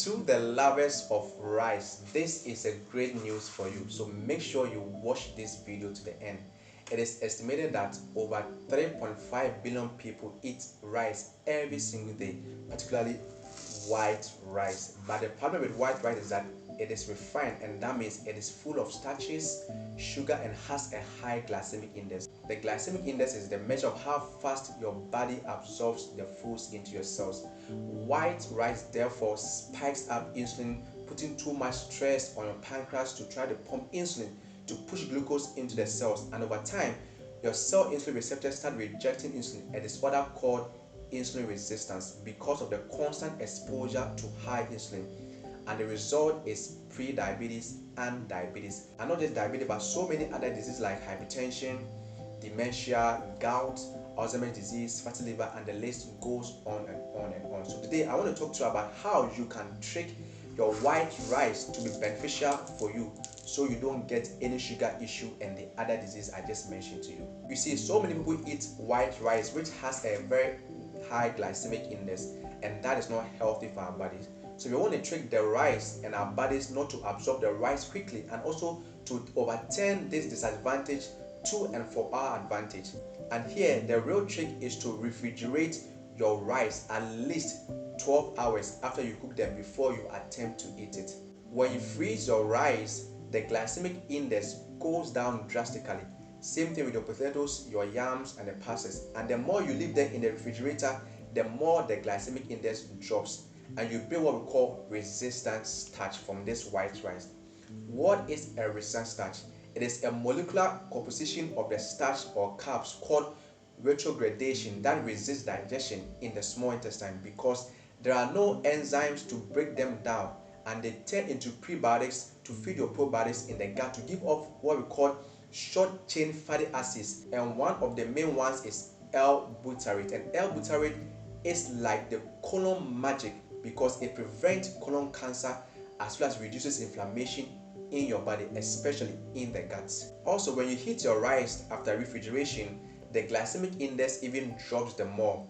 To the lovers of rice, this is a great news for you. So make sure you watch this video to the end. It is estimated that over 3.5 billion people eat rice every single day, particularly white rice. But the problem with white rice is that it is refined, and that means it is full of starches, sugar, and has a high glycemic index. The glycemic index is the measure of how fast your body absorbs the foods into your cells. White rice therefore spikes up insulin, putting too much stress on your pancreas to try to pump insulin to push glucose into the cells, and over time your cell insulin receptors start rejecting insulin, a disorder called insulin resistance, because of the constant exposure to high insulin. And the result is prediabetes and diabetes, and not just diabetes but so many other diseases like hypertension, dementia, gout, Alzheimer's disease, fatty liver, and the list goes on and on and on. So today I want to talk to you about how you can trick your white rice to be beneficial for you, so you don't get any sugar issue and the other disease I just mentioned to you. You see, so many people eat white rice which has a very high glycemic index, and that is not healthy for our bodies. So we want to trick the rice and our bodies not to absorb the rice quickly, and also to overturn this disadvantage to and for our advantage. And here the real trick is to refrigerate your rice at least 12 hours after you cook them before you attempt to eat it. When you freeze your rice, the glycemic index goes down drastically. Same thing with your potatoes, your yams, and the pulses. And the more you leave them in the refrigerator, the more the glycemic index drops, and you build what we call resistant starch from this white rice. What is a resistant starch? It is a molecular composition of the starch or carbs called retrogradation that resists digestion in the small intestine because there are no enzymes to break them down, and they turn into prebiotics to feed your probiotics in the gut to give off what we call short chain fatty acids, and one of the main ones is L-butyrate. And L-butyrate is like the colon magic because it prevents colon cancer as well as reduces inflammation in your body, especially in the guts. Also, when you heat your rice after refrigeration, the glycemic index even drops the more.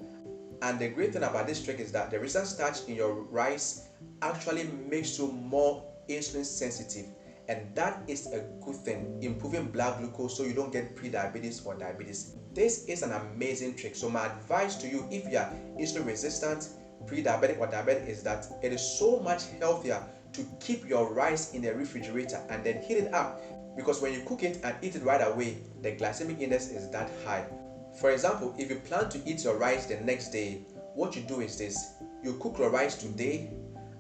And the great thing about this trick is that the resistant starch in your rice actually makes you more insulin sensitive, and that is a good thing, improving blood glucose so you don't get prediabetes or diabetes. This is an amazing trick. So my advice to you, if you are insulin resistant, pre-diabetic, or diabetic, is that it is so much healthier to keep your rice in the refrigerator and then heat it up, because when you cook it and eat it right away, the glycemic index is that high. For example, if you plan to eat your rice the next day, what you do is this: you cook your rice today,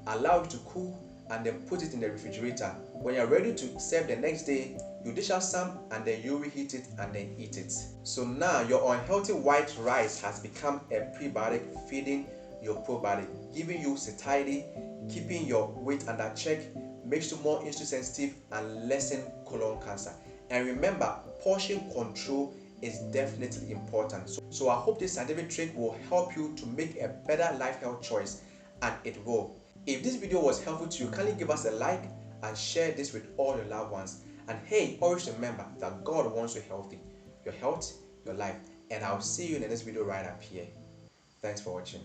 allow it to cool, and then put it in the refrigerator. When you're ready to serve the next day, you dish out some and then you reheat it and then eat it. So now your unhealthy white rice has become a prebiotic feeding your probiotic, giving you satiety, keeping your weight under check, makes you more insulin sensitive, and lessen colon cancer. And remember, portion control is definitely important. So I hope this scientific trick will help you to make a better life health choice, and it will. If this video was helpful to you, kindly give us a like and share this with all your loved ones. And hey, always remember that God wants you healthy, your health, your life. And I'll see you in the next video right up here. Thanks for watching.